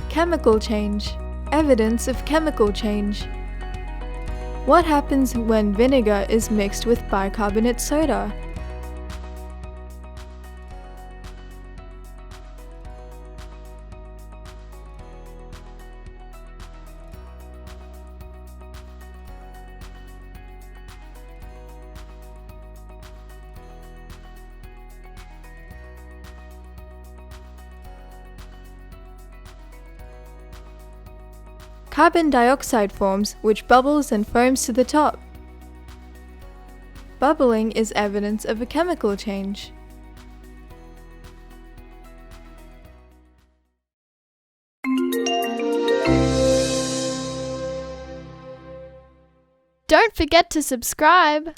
Chemical change. Evidence of chemical change. What happens when vinegar is mixed with bicarbonate soda? Carbon dioxide forms, which bubbles and foams to the top. Bubbling is evidence of a chemical change. Don't forget to subscribe!